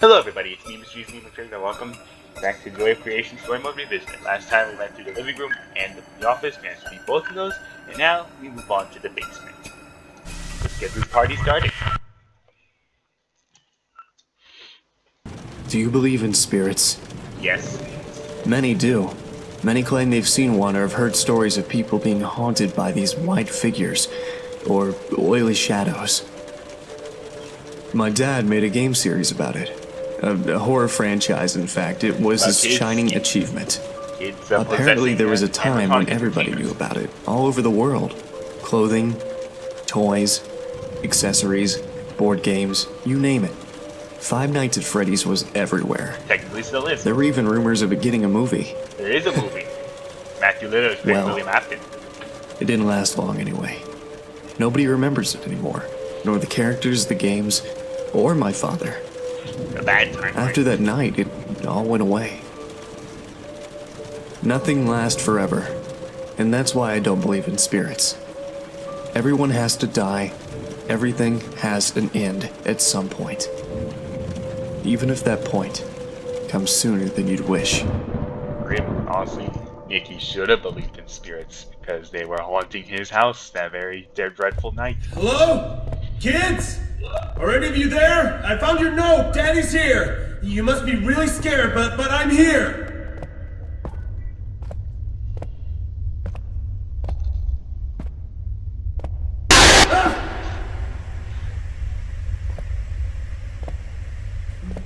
Hello everybody, it's me, Mr. Steve McFarland, and welcome back to Joy of Creation Story Mode Revisited. Last time we went through the living room and the office, managed to beat both of those, and now we move on to the basement. Let's get this party started. Do you believe in spirits? Yes. Many do. Many claim they've seen one or have heard stories of people being haunted by these white figures, or oily shadows. My dad made a game series about it. A horror franchise, in fact. It was his shining achievement. Apparently there was a time when everybody knew about it, all over the world. Clothing, toys, accessories, board games, you name it. Five Nights at Freddy's was everywhere. Technically still is. There were even rumors of it getting a movie. There is a movie. Matthew Lillard is William Afton. It didn't last long anyway. Nobody remembers it anymore. Nor the characters, the games, or my father. A bad time. After that night, it all went away. Nothing lasts forever, and that's why I don't believe in spirits. Everyone has to die. Everything has an end at some point. Even if that point comes sooner than you'd wish. Grim, honestly, Nicky should have believed in spirits because they were haunting his house that very dreadful night. Hello? Kids? Are any of you there? I found your note. Daddy's here. You must be really scared, but I'm here. Ah!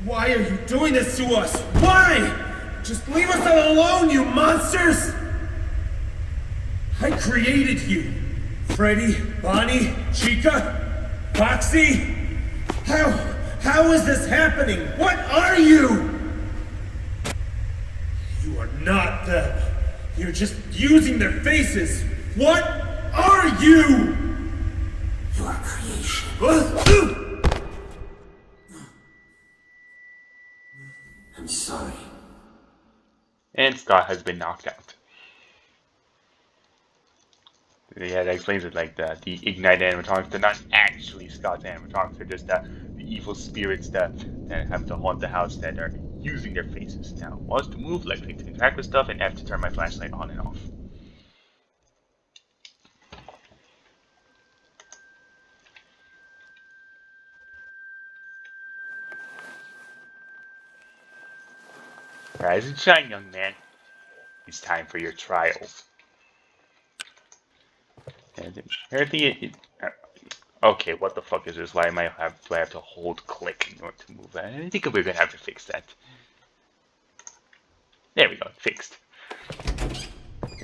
Why are you doing this to us? Why? Just leave us alone, you monsters! I created you. Freddy, Bonnie, Chica, Foxy? How is this happening? What are you? You are not them. You're just using their faces. What are you? You are creation. I'm sorry. And Scott has been knocked out. Yeah, that explains it. Like the Ignite animatronics, they're not actually Scott's animatronics. They're just the evil spirits that have to haunt the house that are using their faces. Now, wants to move, left click to interact with stuff, and F to turn my flashlight on and off. Rise and shine, young man. It's time for your trial. And apparently okay, what the fuck is this? Why do I have to hold click in order to move that? I think we're gonna have to fix that. There we go, fixed.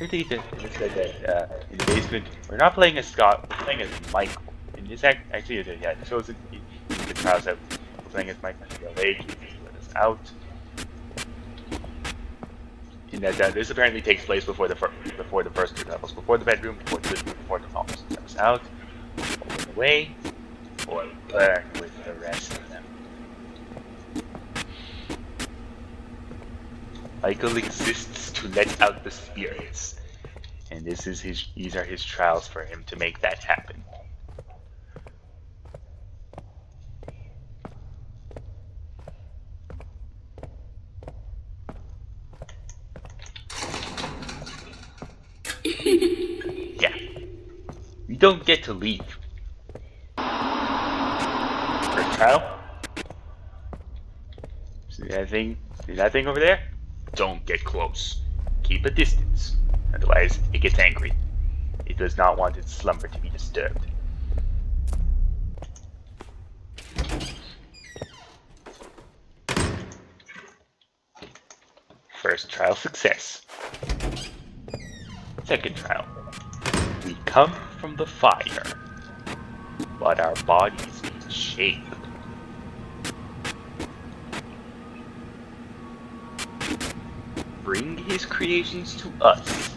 Everything said that in the basement, we're not playing as Scott, we're playing as Michael. And this actually, yeah, it shows it in the trials that we're playing as Michael. Age, let us out. In that this apparently takes place before the first two levels, before the bedroom, before the office. Let us out, all away, or burn with the rest of them. Michael exists to let out the spirits, and these are his trials for him to make that happen. Yeah. We don't get to leave. First trial. See that thing? See that thing over there? Don't get close. Keep a distance. Otherwise, it gets angry. It does not want its slumber to be disturbed. First trial success. Second trial. We come from the fire, but our bodies need shape. Bring his creations to us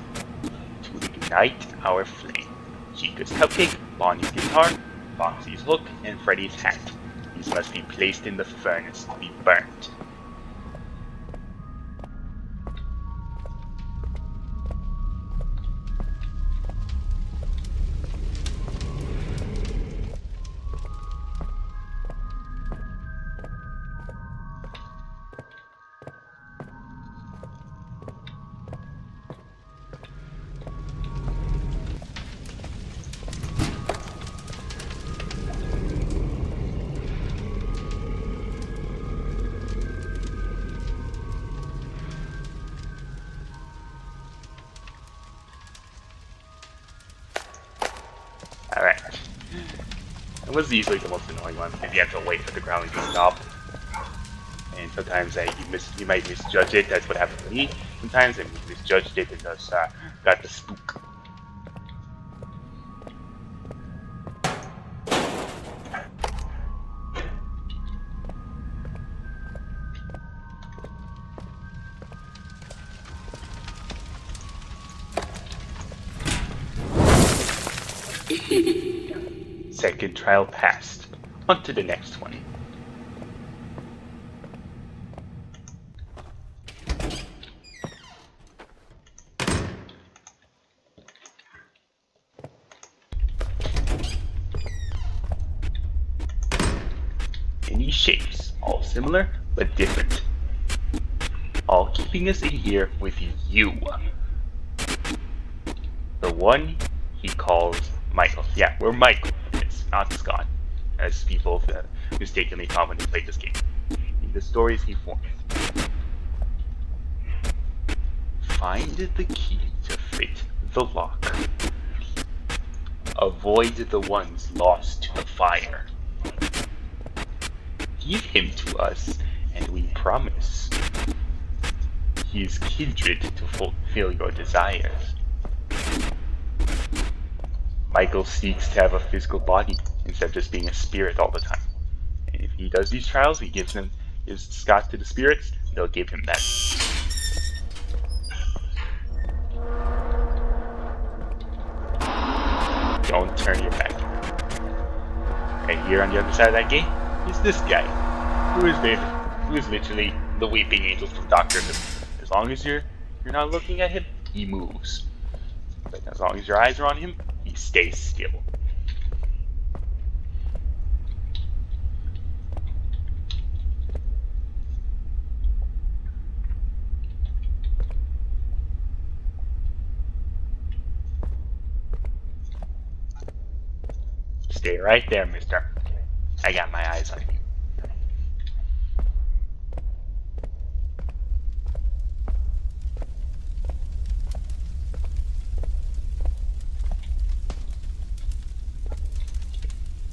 to ignite our flame. Chica's cupcake, Bonnie's guitar, Foxy's hook, and Freddy's hat. These must be placed in the furnace to be burnt. It was easily the most annoying one, if you have to wait for the growling to stop. And sometimes you might misjudge it. That's what happened to me. Sometimes I misjudged it and just got the spook. Second trial passed. On to the next one. Many shapes, all similar but different. All keeping us in here with you. The one he calls Michael. Yeah, we're Michael. It's not Scott, as people mistakenly thought when they played this game. In the stories he formed. Find the key to fit the lock. Avoid the ones lost to the fire. Give him to us, and we promise. He is kindred to fulfill your desires. Michael seeks to have a physical body instead of just being a spirit all the time. And if he does these trials, he gives Scott to the spirits, they'll give him that. Don't turn your back. Right here on the other side of that gate is this guy, who is literally the weeping angel from Doctor Who. As long as you're not looking at him, he moves. But as long as your eyes are on him, he stays still. Stay right there, mister. I got my eyes on you.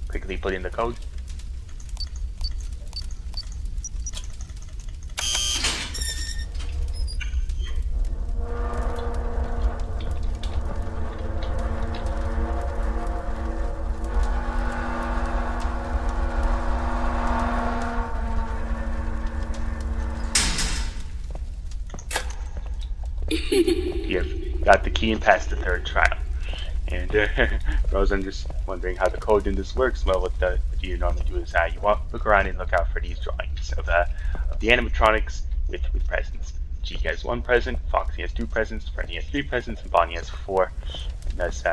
Quickly put in the code. You've got the key and passed the third trial. And I was just wondering how the code in this works. Well, what you normally do is you look around and look out for these drawings of the animatronics with presents. Chica has 1 present, Foxy has 2 presents, Freddy has 3 presents, and Bonnie has 4. And thus,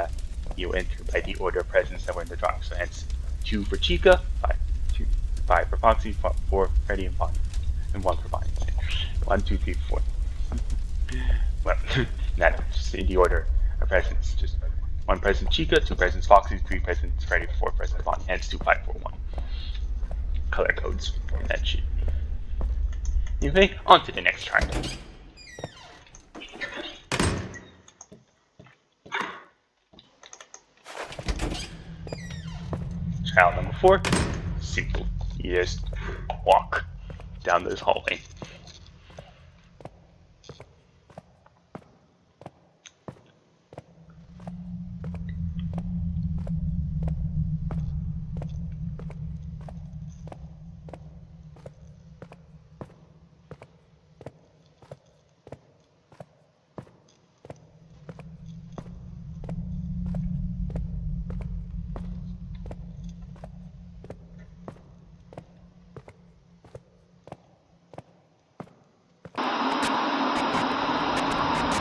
you enter by the order of presents that were in the drawing. So hence 2 for Chica, 5 for Foxy, 4 for Freddy and Bonnie, and 1 for Bonnie. 1, 2, 3, 4. Well, that's in the order of presents. Just 1 present Chica, 2 presents Foxy, 3 presents Freddy, 4 presents Bonnie, hence 2, 5, 4, 1. Color codes in that shit. Anyway, on to the next trial. Trial number 4. Simple. You just walk down this hallway.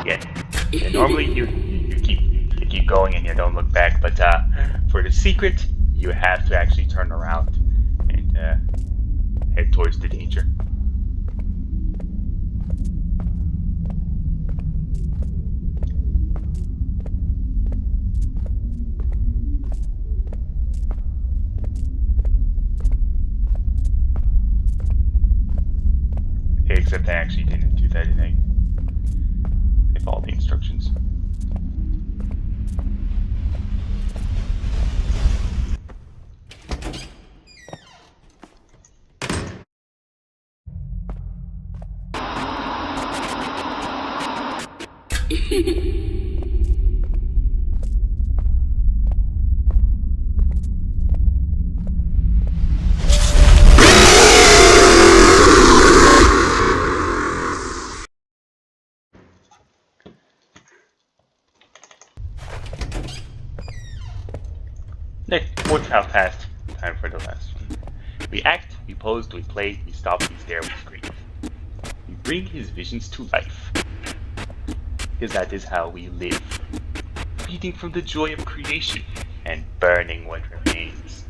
Yeah, normally you keep going and you don't look back, but for the secret, you have to actually turn around and head towards the danger. Except I actually didn't do that in all the instructions. Now past. Time for the last one. We act, we pose, we play, we stop, we stare, we scream. We bring his visions to life. Because that is how we live. Feeding from the joy of creation and burning what remains.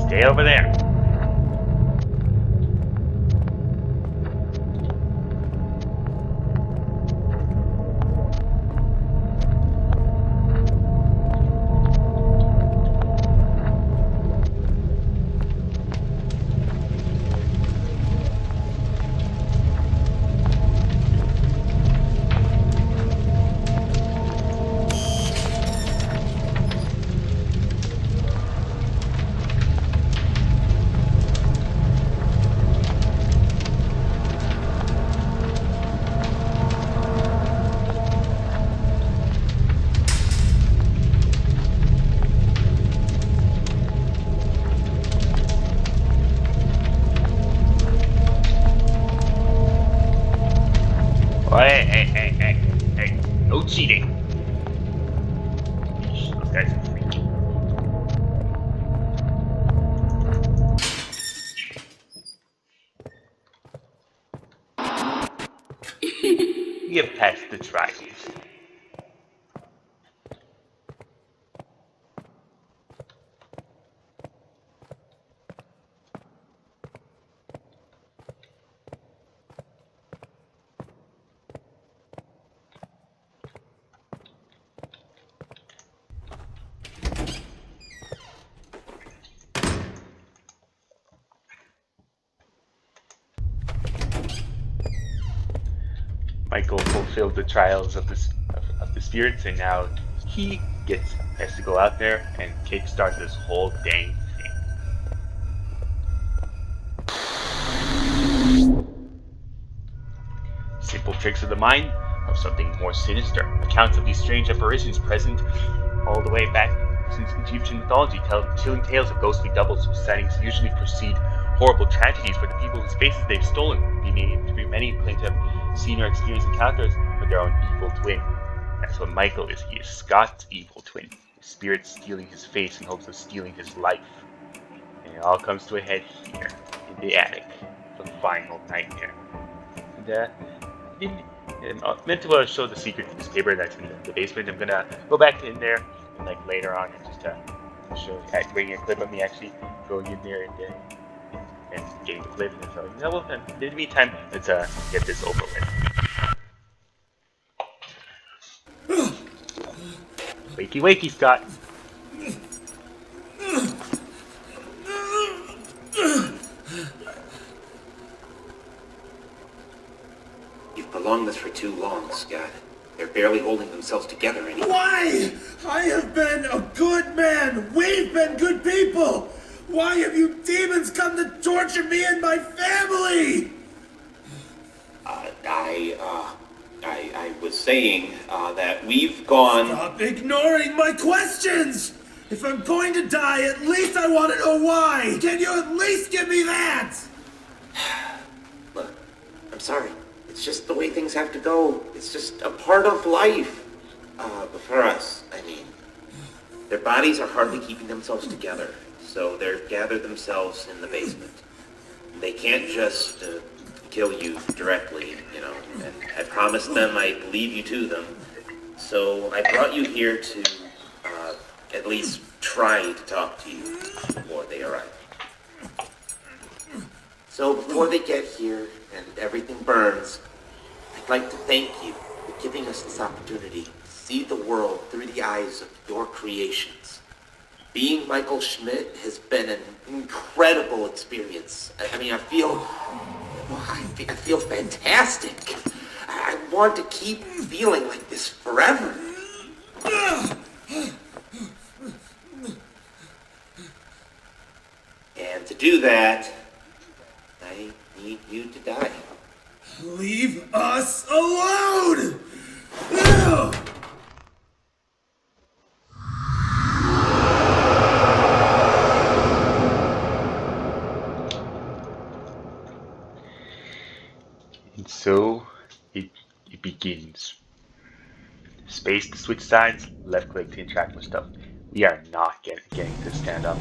Stay over there. Hey, no cheating. Those guys are freaky. We have passed the trials. Michael fulfilled the trials of the spirits, and now he has to go out there and kickstart this whole dang thing. Simple tricks of the mind of something more sinister. Accounts of these strange apparitions present all the way back since Egyptian mythology tell chilling tales of ghostly doubles whose sightings usually precede horrible tragedies for the people whose faces they've stolen. Many claim to have seen or experienced encounters with their own evil twin. That's what Michael is. He is Scott's evil twin. His spirit stealing his face in hopes of stealing his life. And it all comes to a head here, in the attic. The final nightmare. And I meant to show the secret newspaper that's in the basement. I'm gonna go back in there and like later on and just show bringing a clip of me actually going in there and getting the clip. And so, well, in the meantime, let's get this over with. Wakey, wakey, Scott. You've prolonged this for too long, Scott. They're barely holding themselves together anymore. Why? I have been a good man. We've been good people. Why have you demons come to torture me and my family? I was saying that we've gone... Stop ignoring my questions! If I'm going to die, at least I want to know why! Can you at least give me that? Look, I'm sorry. It's just the way things have to go. It's just a part of life. For us, I mean. Their bodies are hardly keeping themselves together, so they've gathered themselves in the basement. They can't just kill you directly, you know, and I promised them I'd leave you to them. So I brought you here to at least try to talk to you before they arrive. So before they get here and everything burns, I'd like to thank you for giving us this opportunity to see the world through the eyes of your creations. being Michael Schmidt has been an incredible experience. I mean, I feel fantastic. I want to keep feeling like this forever. And to do that, I need you to die. Leave us alone! And so it begins. Space to switch sides, left click to interact with stuff. We are not getting to stand up.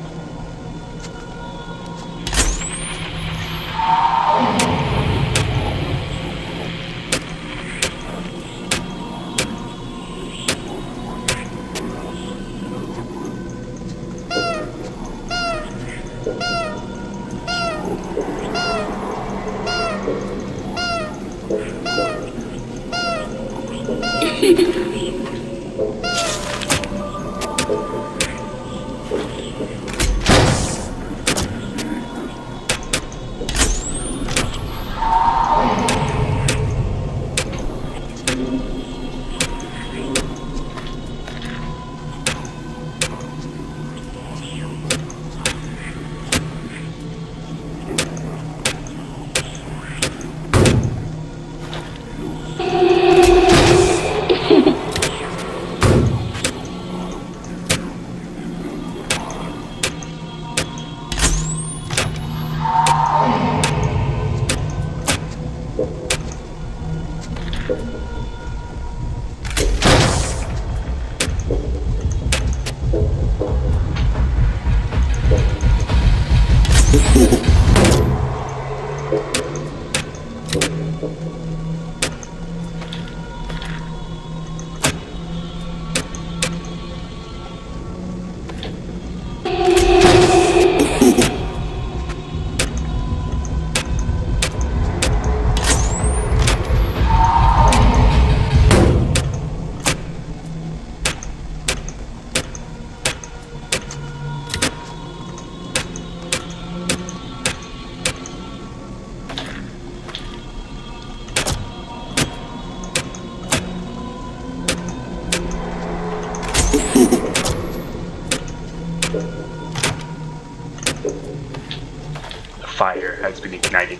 Fire has been ignited.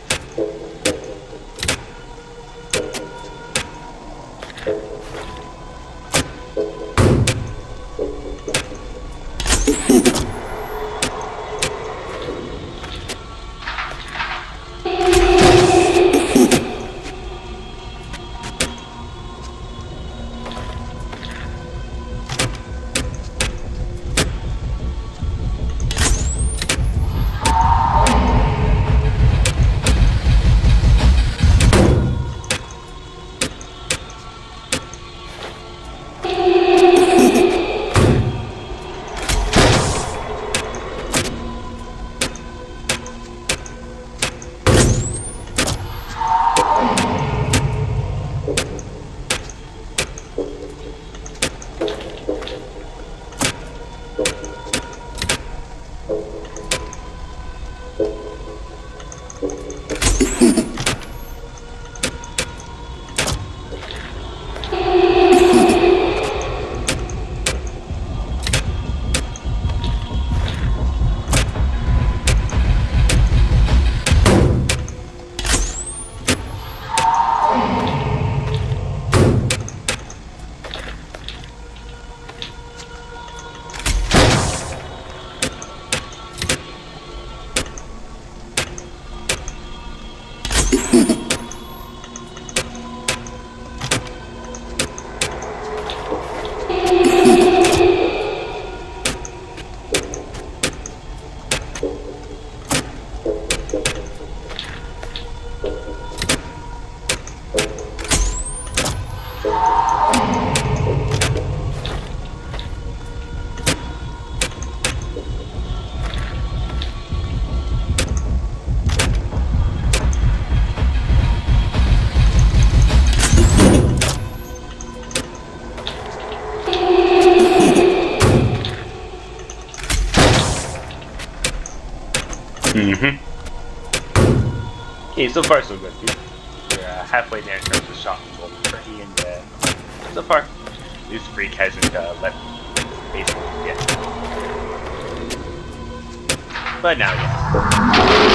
Okay, so far so good, dude. We're halfway there in terms of shocking Golden Freddy, and so far, this freak hasn't left basically yet. But now, yeah.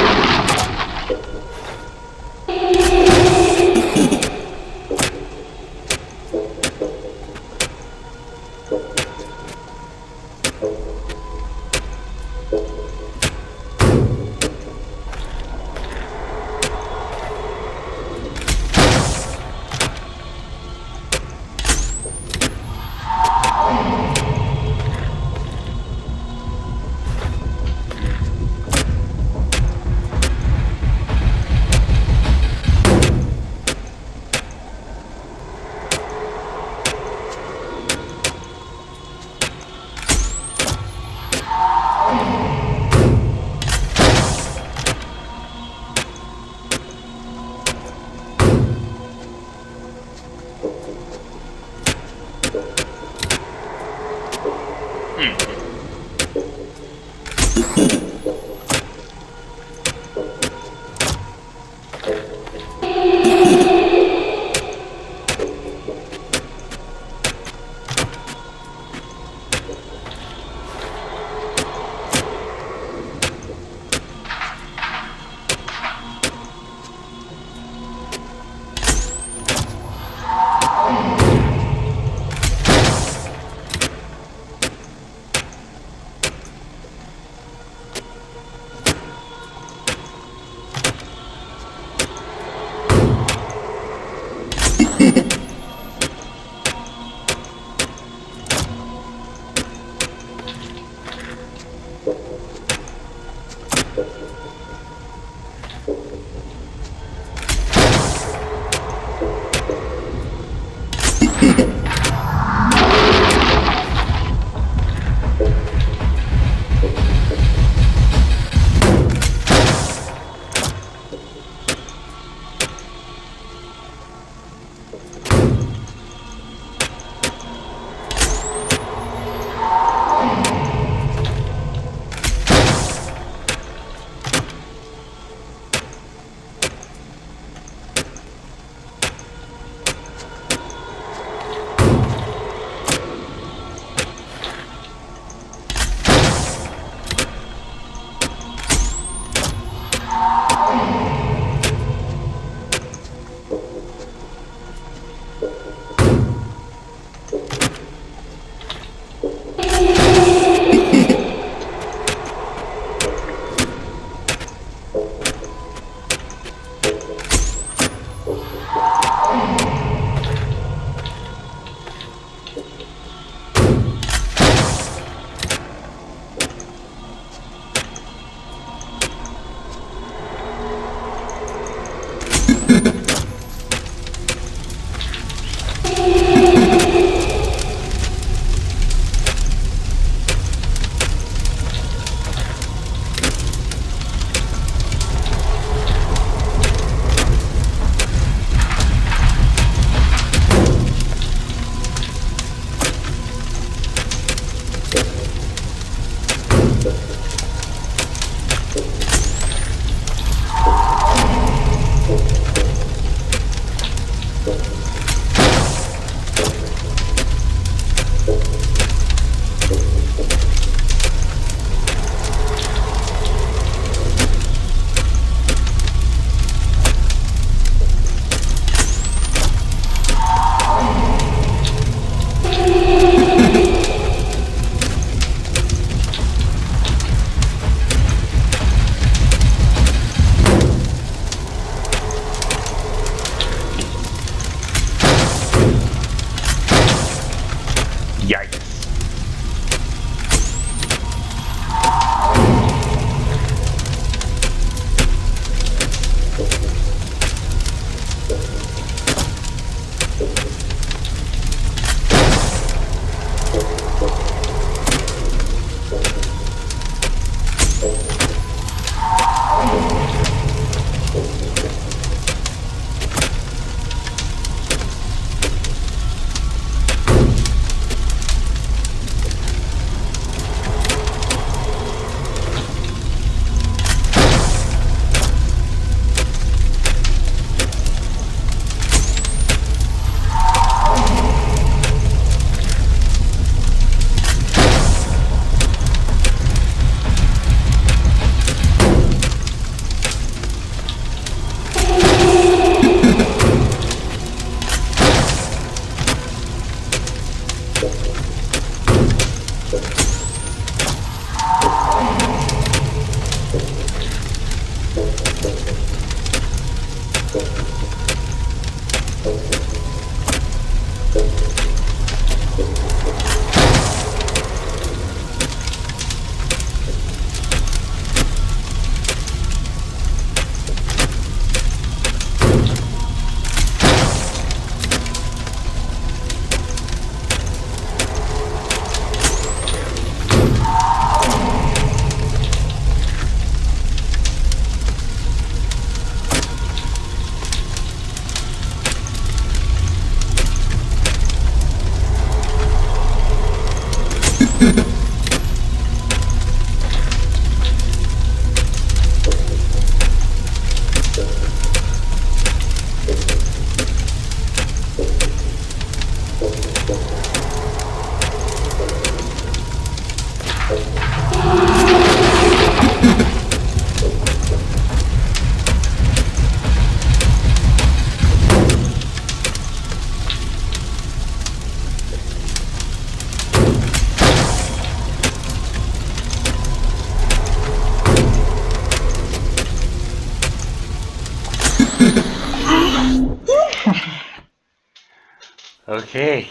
Okay.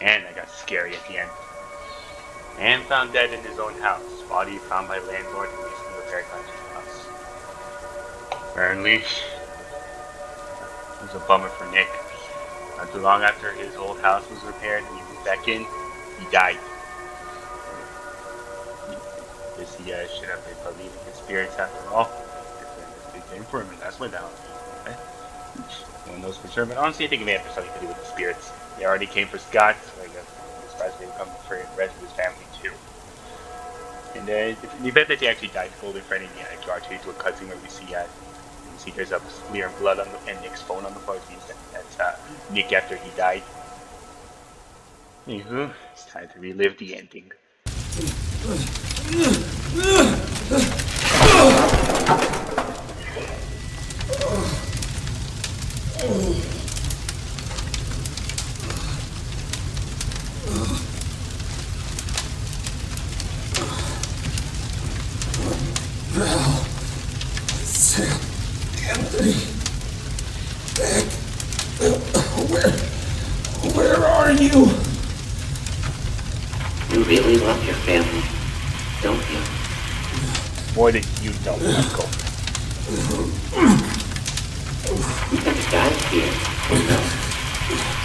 And I got scary at the end. Man found dead in his own house. Body found by landlord and recently repaired by his house. Apparently, it was a bummer for Nick. Not too long after his old house was repaired and he moved back in, he died. Guess he should have been believing in spirits after all. They came for him and that's what down. Okay? No one knows for sure, but honestly I think it may have something to do with the spirits. They already came for Scott, so I guess I'm surprised they would come for the rest of his family too. And the event that he actually died, Golden Freddy draw to a cutscene where we see there's a smear of blood on and Nick's phone on the floor. It means that's Nick after he died. Anywho, it's time to relive the ending. Sam, Anthony, Beck, where are you? You really love your family, don't you? More than you know, Michael. You never died here, you know.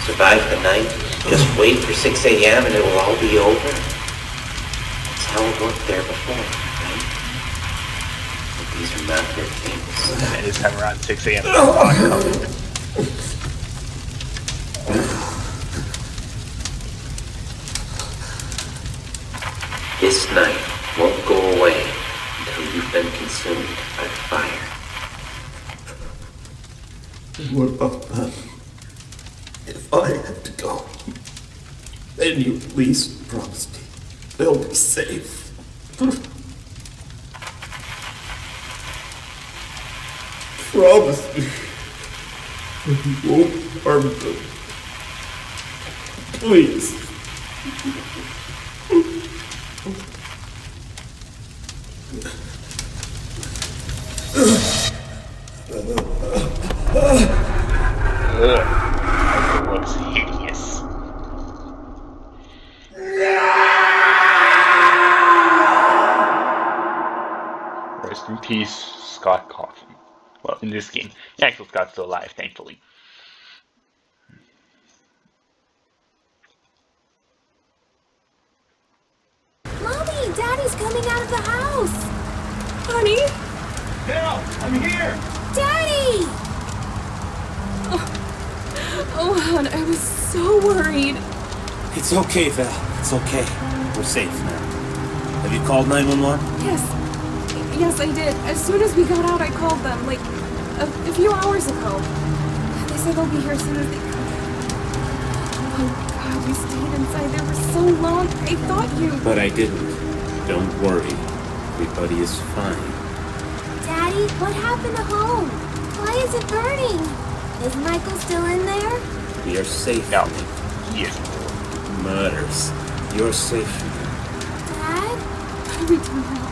Survive the night, just wait for 6 a.m. and it'll all be over. That's how it worked there before, right? But these are not good things. And it's time around 6 a.m. This night won't go away until you've been consumed by the fire. What about them? If I had to go, then you at least promise me they'll be safe. Promise me that you won't harm them. Please. It looks hideous. Rest in peace, Scott Cawthon. Well, in this game, the actual Scott's still alive, thankfully. Mommy, Daddy's coming out of the house. Honey? Dale, I'm here! Daddy! Oh, hon, I was so worried. It's okay, Val. It's okay. We're safe now. Have you called 911? Yes, I did. As soon as we got out, I called them, like, a few hours ago. They said they'll be here as soon as they could. Oh, God, we stayed inside there for so long. I thought you... But I didn't. Don't worry. Everybody is fine. Daddy, what happened to home? Why is it burning? Is Michael still in there? We are safe. No, Nick. he isn't. Matters. You're safe. Dad? What are we doing now?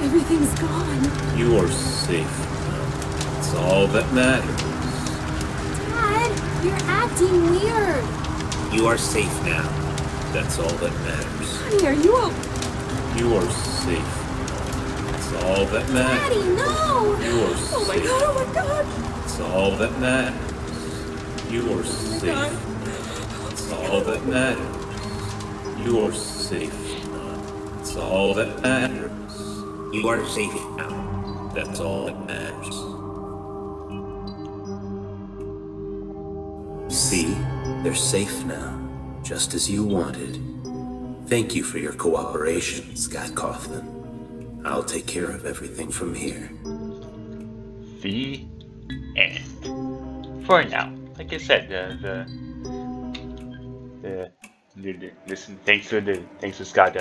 Everything's gone. You are safe now. That's all that matters. Dad, you're acting weird. You are safe now. That's all that matters. Honey, are you okay? You are safe now. That's all that matters. Daddy, no! You are Oh my safe. God, oh my God! That's all that matters. You are safe. That's all that matters. You are safe now. That's all that matters. You are safe now. That's all that matters. See, they're safe now, just as you wanted. Thank you for your cooperation, Scott Cawthon. I'll take care of everything from here. The end. For now, like I said, listen. Thanks to Scott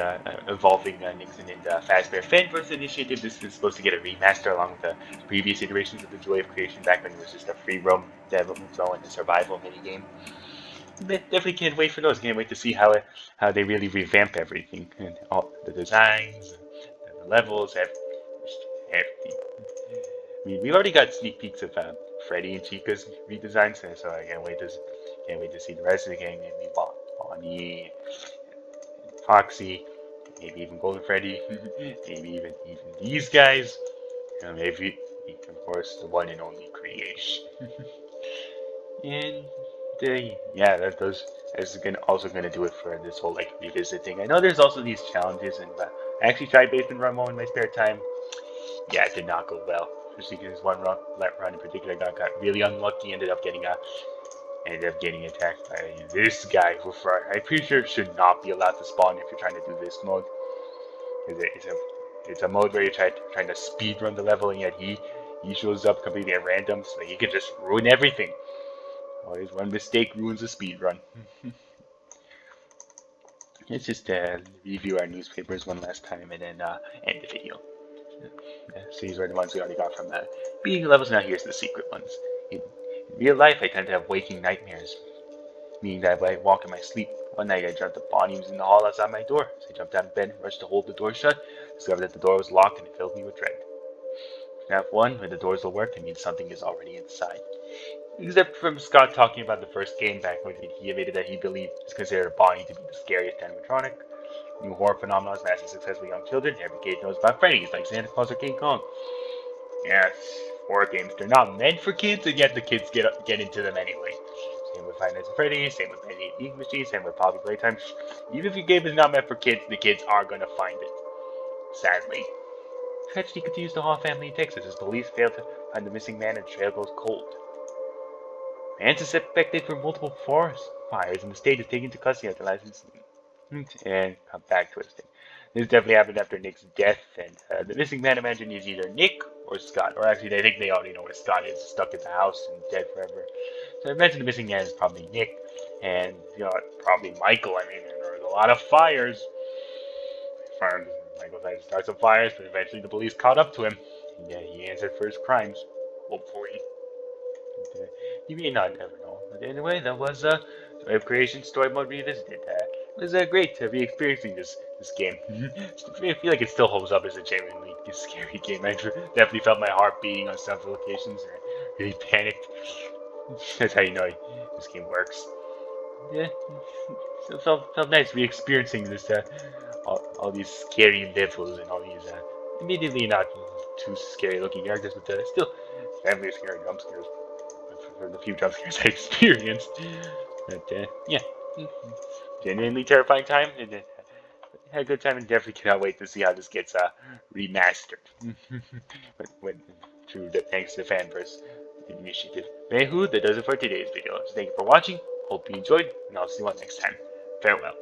evolving Nixon and Fazbear Fanverse Initiative. This is supposed to get a remaster along with the previous iterations of the Joy of Creation back when it was just a free roam development zone and a survival minigame. But definitely can't wait for those. Can't wait to see how they really revamp everything and all the designs, the levels, everything. I mean, we already got sneak peeks of Freddy and Chica's redesigns, so I can't wait to Can't wait to see the rest of the gang. Maybe Bonnie, Foxy, maybe even Golden Freddy, maybe even these guys. Maybe, of course, the one and only Creation. And yeah, that's also gonna do it for this whole like revisit thing. I know there's also these challenges, and I actually tried Basement Run in my spare time. Yeah, it did not go well. Especially because one run in particular got really unlucky. Ended up getting attacked by this guy who I'm pretty sure should not be allowed to spawn if you're trying to do this mode. It's a mode where you're trying to speed run the level, and yet he shows up completely at random, so he can just ruin everything. Always one mistake ruins a speed run. Let's just review our newspapers one last time and then end the video. So these are the ones we already got from beating levels. Now here's the secret ones. In real life, I tend to have waking nightmares, meaning that I walk in my sleep. One night I dreamt that Bonnie was in the hall outside my door, so I jumped out of bed and rushed to hold the door shut, discovered that the door was locked and it filled me with dread. Snap 1, when the doors will work, it means something is already inside. Except from Scott talking about the first game back when he admitted that he believed is considered Bonnie to be the scariest animatronic. New horror phenomenon is massive success with young children. Every kid knows about Freddy's, like Santa Claus or King Kong. Yes, horror games, they're not meant for kids, and yet the kids get into them anyway. Same with Five Nights at Freddy's, same with Penny Ink Machine, same with Poppy Playtime. Even if your game is not meant for kids, the kids are gonna find it. Sadly. Tragedy continues to haunt family in Texas as police fail to find the missing man and trail goes cold. Man is suspected for multiple forest fires and the state is taken to custody after license. And come back twisting. This definitely happened after Nick's death, and the missing man imagined is either Nick or Scott, or actually I think they already know where Scott is, stuck in the house and dead forever. So I imagine the missing man is probably Nick, and probably Michael. I mean, there was a lot of fires. Michael tried to start some fires, but eventually the police caught up to him. Yeah, he answered for his crimes, hopefully. You may not ever know. But anyway, that was Story of Creation Story Mode Revisited. It was great to be experiencing this game. I feel like it still holds up as a genuinely scary game. I definitely felt my heart beating on several occasions. I really panicked. That's how you know this game works. Yeah, it felt nice re-experiencing this all these scary levels and all these immediately not too scary looking characters, but still definitely scary jump scares for the few jump scares I experienced. But yeah, genuinely terrifying time. And had a good time, and definitely cannot wait to see how this gets remastered. Thanks to the Fanverse initiative. Anywho, that does it for today's video. So thank you for watching. Hope you enjoyed, and I'll see you all next time. Farewell.